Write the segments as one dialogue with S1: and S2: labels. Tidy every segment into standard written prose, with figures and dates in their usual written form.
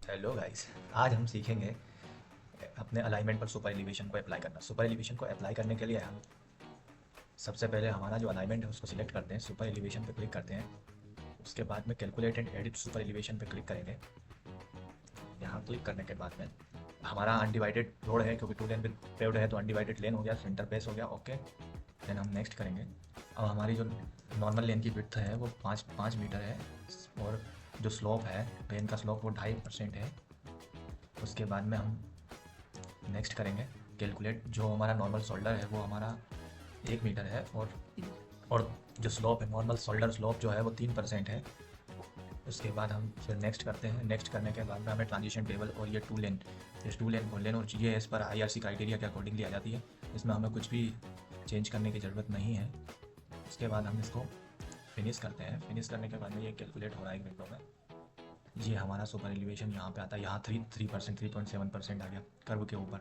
S1: Hello guys. आज हम सीखेंगे अपने अलाइनमेंट पर सुपर एलिवेशन को अप्लाई करना। सुपर एलिवेशन को अप्लाई करने के लिए हम सबसे पहले हमारा जो अलाइनमेंट है उसको सिलेक्ट करते हैं, सुपर एलिवेशन पे क्लिक करते हैं। उसके बाद में calculate and edit super elevation पे क्लिक करेंगे। यहाँ क्लिक करने के बाद में हमारा अनडिवाइडेड रोड है, क्योंकि टू लेन विद पेव्ड है तो अनडिवाइडेड लेन हो गया, सेंटर बेस हो गया। ओके, देन हम नेक्स्ट करेंगे। अब हमारी जो नॉर्मल लेन की विड्थ है वो 5 मीटर है, और जो स्लोप है, लेन का स्लोप वो 2.5% है। उसके बाद में हम नेक्स्ट करेंगे कैलकुलेट। जो हमारा नॉर्मल शोल्डर है वो हमारा 1 मीटर है, और जो स्लोप है, नॉर्मल शोल्डर स्लोप जो है वो 3% है। उसके बाद हम फिर नेक्स्ट करते हैं। नेक्स्ट करने के बाद में हमें ट्रांजिशन टेबल और ये टू लेन, इस टू लेन और लेन और ये इस पर IRC क्राइटेरिया के अकॉर्डिंगली आ जाती है। इसमें हमें कुछ भी चेंज करने की ज़रूरत नहीं है। उसके बाद हम इसको फिनिश करते हैं। फिनिश करने के बाद में ये कैलकुलेट हो रहा है विंडो में। ये हमारा सुपर एलिवेशन यहाँ पे आता है। यहाँ 3% 3.7% आ गया कर्व के ऊपर।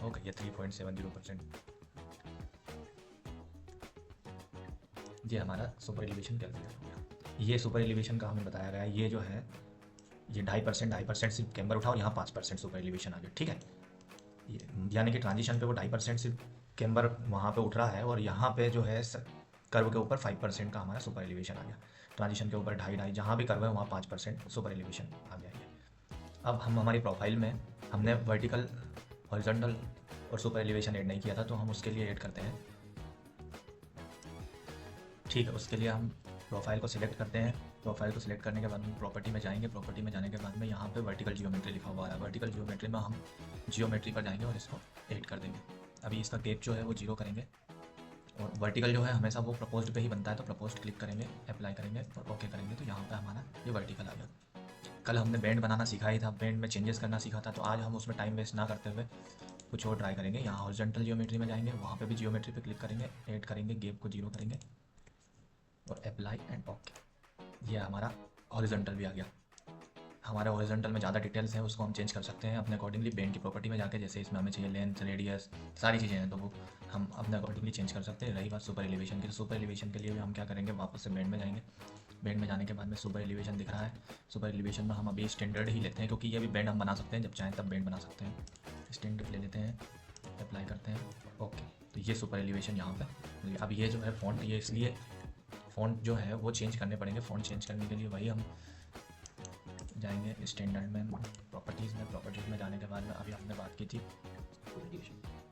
S1: ओके, ये 3.70%। ये हमारा सुपर एलिवेशन कैलकुलेट हो गया। ये सुपर एलिवेशन का हमें बताया गया है। ये जो है ये 2.5% सिर्फ कैमबर उठाओ, यहाँ 5% सुपर एलिवेशन आ गया। ठीक है, ये यानी कि ट्रांजिशन पे वो 2.5% सिर्फ कैमबर वहाँ पे उठ रहा है, और यहाँ पे जो है कर्व के ऊपर 5% का हमारा सुपर एलिवेशन आ गया। ट्रांजिशन के ऊपर 2.5 जहाँ भी कर्व है वहाँ 5% सुपर एलिवेशन आ गया। ये अब हम हमारी प्रोफाइल में हमने वर्टिकल, हॉरिजॉन्टल और सुपर एलिवेशन ऐड नहीं किया था, तो हम उसके लिए ऐड करते हैं। ठीक है, उसके लिए हम प्रोफाइल को सिलेक्ट करते हैं। प्रोफाइल को सिलेक्ट करने के बाद हम प्रॉपर्टी में जाएंगे। प्रॉपर्टी में जाने के बाद में यहाँ पे वर्टिकल जियोमेट्री लिखा हुआ है। वर्टिकल जियोमेट्री में हम जियोमेट्री पर जाएंगे और इसको ऐड कर देंगे। अभी इसका गेप जो है वो 0 करेंगे, और वर्टिकल जो है हमेशा वो प्रपोज्ड पे ही बनता है, तो प्रपोज्ड क्लिक करेंगे, अप्लाई करेंगे और ओके करेंगे, तो यहाँ पे हमारा ये वर्टिकल आ गया। कल हमने बैंड बनाना सीखा ही था, बैंड में चेंजेस करना सीखा था, तो आज हम उसमें टाइम वेस्ट ना करते हुए कुछ और ट्राई करेंगे। यहाँ हॉरिजॉन्टल जियोमेट्री में जाएंगे, वहाँ पे भी जियोमेट्री पे क्लिक करेंगे, ऐड करेंगे, गेप को 0 करेंगे और अप्लाई एंड ओके। ये हमारा हॉरिजॉन्टल भी आ गया। हमारे हॉरिजॉन्टल में ज़्यादा डिटेल्स हैं, उसको हम चेंज कर सकते हैं अपने अकॉर्डिंगली बैंड की प्रॉपर्टी में जाके। जैसे इसमें हमें चाहिए लेंथ, रेडियस, सारी चीज़ें हैं, तो वो हम अपने अकॉर्डिंगली चेंज कर सकते हैं। रही बात सुपर एलिवेशन की, तो सुपर एलिवेशन के लिए भी हम क्या करेंगे, वापस से बैंड में जाएंगे। बैंड में जाने के बाद में सुपर एलिवेशन दिख रहा है। सुपर एलिवेशन में हम अभी स्टैंडर्ड ही लेते हैं, क्योंकि ये भी बैंड हम बना सकते हैं, जब चाहें तब बैंड बना सकते हैं। स्टैंडर्ड ले लेते हैं, अप्लाई करते हैं, ओके। तो ये सुपर एलिवेशन यहाँ पे। अब ये जो है फ़ॉन्ट, ये इसलिए फ़ॉन्ट जो है वो चेंज करने पड़ेंगे। फ़ॉन्ट चेंज करने के लिए वही हम जाएंगे स्टैंडर्ड में, प्रॉपर्टीज़ में। प्रॉपर्टीज़ में जाने के बाद में अभी हमने बात की थी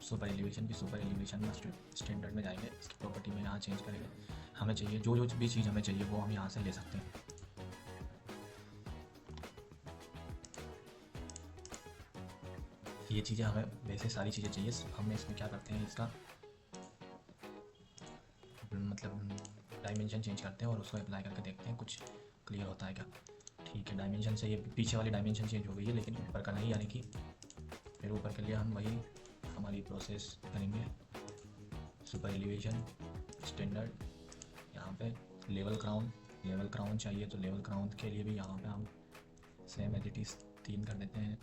S1: सुपर एलिवेशन की। सुपर एलिवेशन में स्टैंडर्ड में जाएंगे, इसकी प्रॉपर्टी में यहाँ चेंज करेंगे। हमें चाहिए जो जो भी चीज़ हमें चाहिए वो हम यहाँ से ले सकते हैं। ये चीज़ें हमें वैसे सारी चीज़ें चाहिए। हम इसमें क्या करते हैं, इसका मतलब डायमेंशन चेंज करते हैं और उसको अप्लाई करके देखते हैं कुछ क्लियर होता है क्या। ठीक है, डायमेंशन से ये पीछे वाली डायमेंशन चेंज हो गई है, लेकिन ऊपर का नहीं, यानी कि फिर ऊपर के लिए हम वही हमारी प्रोसेस करेंगे। सुपर एलिवेशन, स्टैंडर्ड, यहाँ पे लेवल क्राउन। लेवल क्राउन चाहिए तो लेवल क्राउन के लिए भी यहाँ पे हम सेम एज इट इज़ 3 कर देते हैं।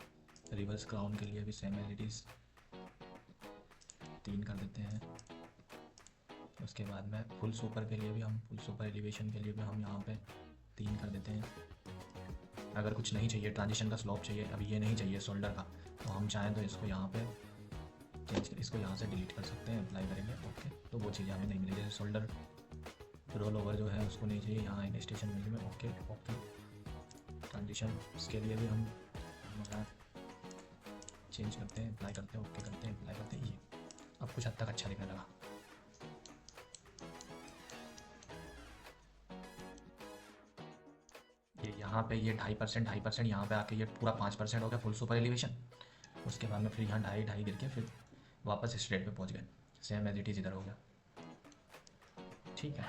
S1: रिवर्स क्राउन के लिए भी सेम एज इट इज़ 3 कर देते हैं। उसके बाद में फुल सुपर के लिए भी हम, फुल सुपर एलिवेशन के लिए भी हम यहाँ पे 3 कर देते हैं। अगर कुछ नहीं चाहिए, ट्रांजिशन का स्लोप चाहिए, अभी ये नहीं चाहिए शोल्डर का, तो हम चाहें तो इसको यहाँ पे चेंज, इसको यहाँ से डिलीट कर सकते हैं, अप्लाई करेंगे, ओके। तो वो चीज़ें हमें नहीं मिली, जैसे शोल्डर रोल ओवर जो है उसको नहीं चाहिए, यहाँ इन स्टेशन वैल्यू में, ओके ओके। ट्रांजिशन इसके लिए भी हम हमारा चेंज करते हैं, अप्लाई करते हैं, ओके करते हैं, अप्लाई करते हैं। ये अब कुछ हद तक अच्छा दिखने लगा। ये यहाँ पे ये 2.5% यहाँ पे आके ये पूरा 5% हो गया फुल सुपर एलिवेशन। उसके बाद में फिर यहाँ 2.5 गिर के फिर वापस स्ट्रेट पे पहुँच गए, सेम एज इट इज़ इधर हो गया। ठीक है,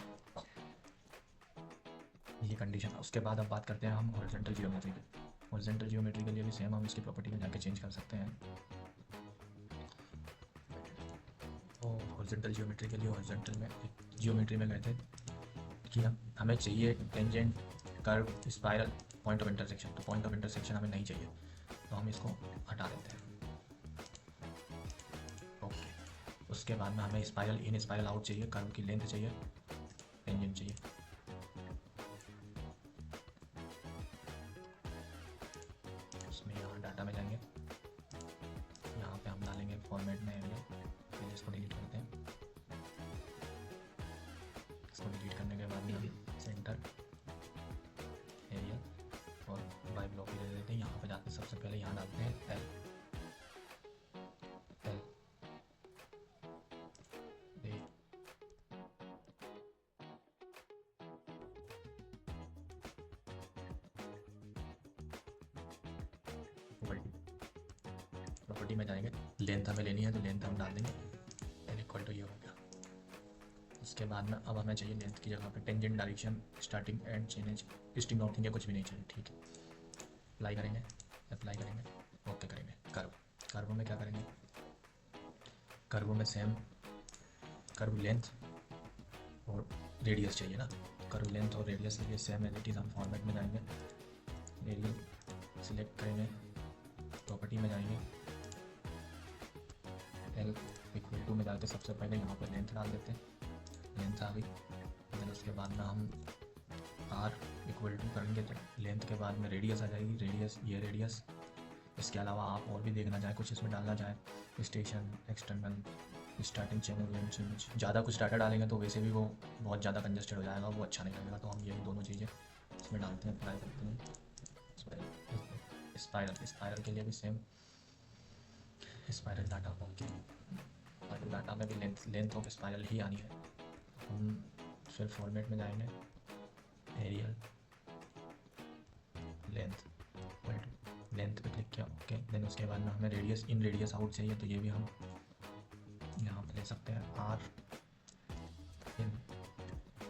S1: ये कंडीशन। उसके बाद अब बात करते हैं हम हॉरिजॉन्टल जियोमेट्री की। हॉरिजॉन्टल जियोमेट्री के लिए भी सेम हम इसकी प्रॉपर्टी में जाके चेंज कर सकते हैं। और हॉरिजॉन्टल जियोमेट्री के लिए हॉरिजॉन्टल में जियोमेट्री में गए थे कि हमें चाहिए tangent, curve, spiral, point of intersection. तो पॉइंट ऑफ इंटरसेक्शन हमें नहीं चाहिए, तो हम इसको हटा देते हैं, ओके। उसके बाद में हमें स्पाइरल इन, स्पाइरल आउट चाहिए, कर्व की लेंथ चाहिए, टेंजेंट चाहिए। इसमें यहाँ डाटा में जाएंगे, यहाँ पे हम डालेंगे फॉर्मेट में एरिया। फिर इसको डिलीट करते हैं। इसको डिलीट करने के बाद में हम सेंटर एरिया और बाय ब्लॉक भी दे देते हैं। यहाँ पे जाते हैं, सबसे पहले यहाँ डालते हैं एल प्रॉपर्टी में जाएंगे, लेंथ हमें लेनी है तो लेंथ हम डाल देंगे एल इक्वल टू ये हो गया। उसके बाद में अब हमें चाहिए लेंथ की जगह पे tangent direction starting and change easting northing या कुछ भी नहीं चाहिए, ठीक है। अप्लाई करेंगे, ओके करेंगे। कर्व में क्या करेंगे, कर्व में सेम कर्व लेंथ और रेडियस चाहिए ना, कर्व लेंथ और रेडियस के लिए सेम एज इट इज़ हम फॉर्मेट में जाएंगे, रेडियस सिलेक्ट करेंगे, प्रॉपर्टी में जाएंगे, एल इक्वल टू में जाके सबसे पहले यहाँ पर लेंथ डाल देते हैं, लेंथ आ गई। फिर उसके बाद में हम आर इक्वल टू करेंगे तो लेंथ के बाद में रेडियस आ जाएगी, रेडियस ये रेडियस। इसके अलावा आप और भी देखना चाहें, कुछ इसमें डालना चाहें, station external starting channel length change, ज़्यादा कुछ डाटा डालेंगे तो वैसे भी वो बहुत ज़्यादा कंजस्टेड हो जाएगा, वो अच्छा नहीं लगेगा। तो हम यही दोनों चीज़ें इसमें डालते हैं, अप्लाई करते हैं। स्पाइरल के लिए भी same spiral data okay, spiral data में भी लेंथ ऑफ स्पाइरल ही आनी है। हम फिर फॉर्मेट में जाएंगे, एरियल लेंथ पे क्लिक किया ओके। देन उसके बाद में हमें रेडियस इन रेडियस आउट चाहिए, तो ये भी हम यहाँ पे ले सकते हैं,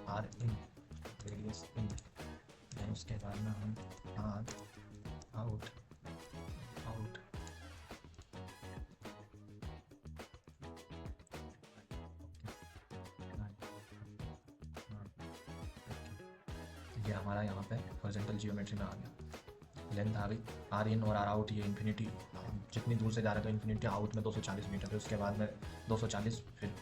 S1: R in radius in. Then उसके बाद में हम आर आउट ये हमारा यहाँ पे हॉरिजॉन्टल जियोमेट्री में आ गया। लेंथ आ गई, आर इन और आर आउट, ये इन्फिनिटी जितनी दूर से जा रहा है तो इन्फिनिटी आउट में 240 मीटर, फिर उसके बाद में 240, फिर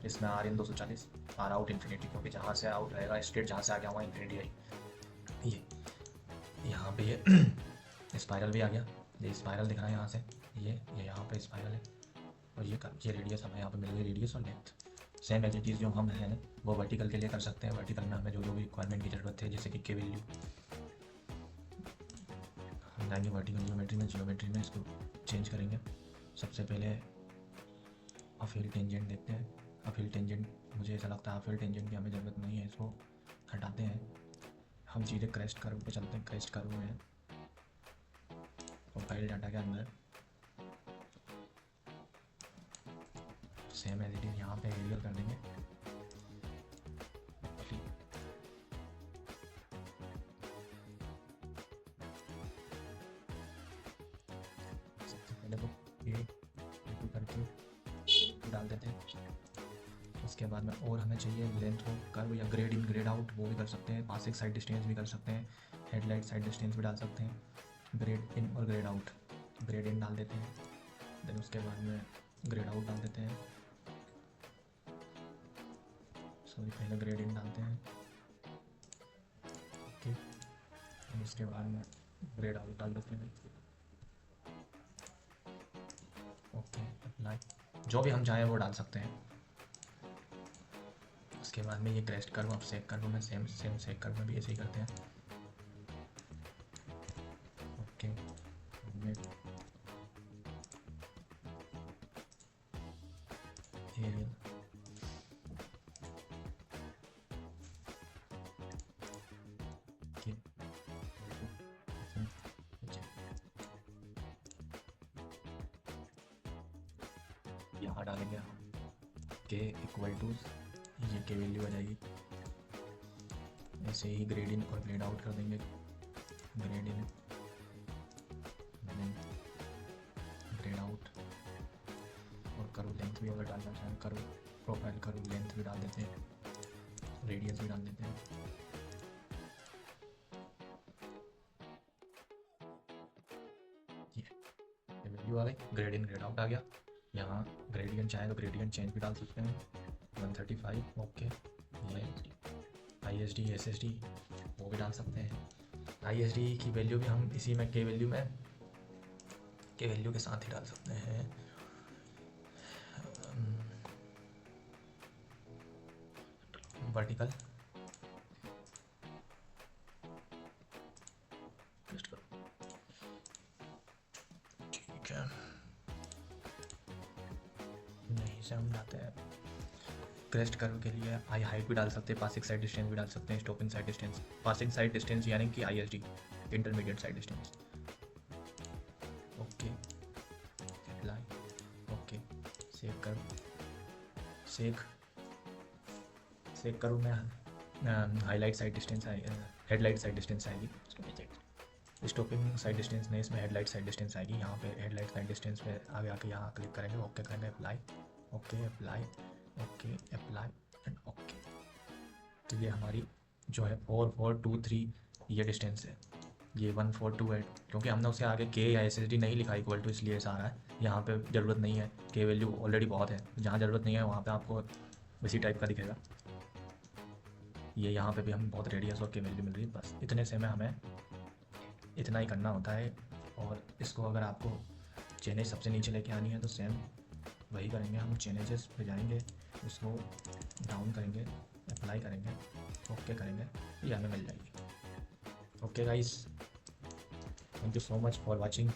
S1: इसमें R in 240, R out infinity, क्योंकि जहाँ से आउट रहेगा स्ट्रेट जहाँ से आ गया वहाँ इन्फिनिटी आई। ये यहाँ पे ये स्पाइरल भी आ गया, ये स्पाइरल दिख रहा है यहाँ से, ये यहाँ पे स्पाइरल है, और ये रेडियस हमें यहाँ पे मिल गई, रेडियस और length same as it is. जो हम हैं वो वर्टिकल के लिए कर सकते हैं, वर्टिकल में हमें जो भी रिक्वायरमेंट की ज़रूरत है, जैसे कि के वैल्यू, हम जाएंगे वर्टिकल जियोमेट्री में इसको चेंज करेंगे। सबसे पहले अफिल टेंजेंट देखते हैं, अफिल टेंजेंट मुझे ऐसा लगता है अफिल टेंजेंट की हमें ज़रूरत नहीं है, इसको हटाते हैं। हम सीधे क्रेस्ट कर्व पे चलते हैं, क्रेस्ट कर्व में प्रोफाइल डाटा के अंदर सेम एज इट इज़ यहाँ पे एरियल कर देंगे, सबसे पहले तो ये करके डाल देते हैं। उसके बाद में और हमें चाहिए लेंथ हो कर्व या ग्रेड इन ग्रेड आउट, वो भी कर सकते हैं, पासिक साइड डिस्टेंस भी कर सकते हैं, हेडलाइट साइड डिस्टेंस भी डाल सकते हैं, ग्रेड इन और ग्रेड आउट। ग्रेड इन डाल देते हैं, देन उसके बाद में ग्रेड आउट डाल देते हैं, सॉरी पहले ग्रेड इन डालते हैं ओके, उसके बाद में ग्रेड आउट डाल देते हैं ओके। अप्लाई, जो भी हम चाहें वो डाल सकते हैं। उसके बाद में ये क्रेस्ट कर्व, अब सेक कर्व में सेम सेक कर्व में भी ऐसे ही करते हैं ओके। एरियल यहाँ डालेंगे हम के इक्वल टू, ये के वैल्यू आ जाएगी। ऐसे ही ग्रेड इन और ग्रेड आउट कर देंगे, ग्रेड इन ग्रेड आउट, और कर्व लेंथ भी अगर डालना चाहें, कर्व प्रोफाइल कर्व लेंथ भी डाल देते हैं, रेडियस भी डाल देते हैं। ये वैल्यू आ गई, ग्रेड इन ग्रेड आउट आ गया। यहाँ ग्रेडियंट चाहे तो ग्रेडियंट चेंज भी डाल सकते हैं, 135 ओके। ये ISD SSD वो भी डाल सकते हैं। ISD की वैल्यू भी हम इसी में के वैल्यू में के वैल्यू के साथ ही डाल सकते हैं। वर्टिकल पेस्ट करो, ठीक है। यहीं से हम लाते हैं क्रेस्ट कर्व के लिए आई हाइट भी डाल सकते हैं, पासिंग साइड डिस्टेंस भी डाल सकते हैं, stopping side distance. Passing side distance यानी कि ISD, intermediate side distance. Okay, apply, okay, save करो। सेव करो में हाईलाइट साइड डिस्टेंस आएगी, हेडलाइट साइड डिस्टेंस आएगी। स्टॉपिंग साइड डिस्टेंस नहीं, इसमें हेडलाइट साइड डिस्टेंस आएगी। यहाँ पे हेडलाइट साइड डिस्टेंस पे आगे आके यहाँ क्लिक करेंगे, ओके करेंगे, apply, okay apply, okay apply and okay. तो ये हमारी जो है 4423 ये डिस्टेंस है, ये 1428, क्योंकि हमने उसे आगे के या SSD नहीं लिखा इक्वल टू, इसलिए ऐसा आ रहा है। यहाँ पे ज़रूरत नहीं है, के वैल्यू ऑलरेडी बहुत है। जहाँ ज़रूरत नहीं है वहाँ पे आपको इसी टाइप का दिखेगा। ये यहाँ पे भी हमें बहुत रेडियस और के वैल्यू मिल रही है। बस इतने से में हमें इतना ही करना होता है। और इसको अगर आपको चेनेज सबसे नीचे लेके आनी है तो सेम वही करेंगे, हम चेनेजेस पे जाएंगे, इसको डाउन करेंगे, अप्लाई करेंगे, ओके करेंगे, ये हमें मिल जाएगी। Okay guys, thank you so much for watching.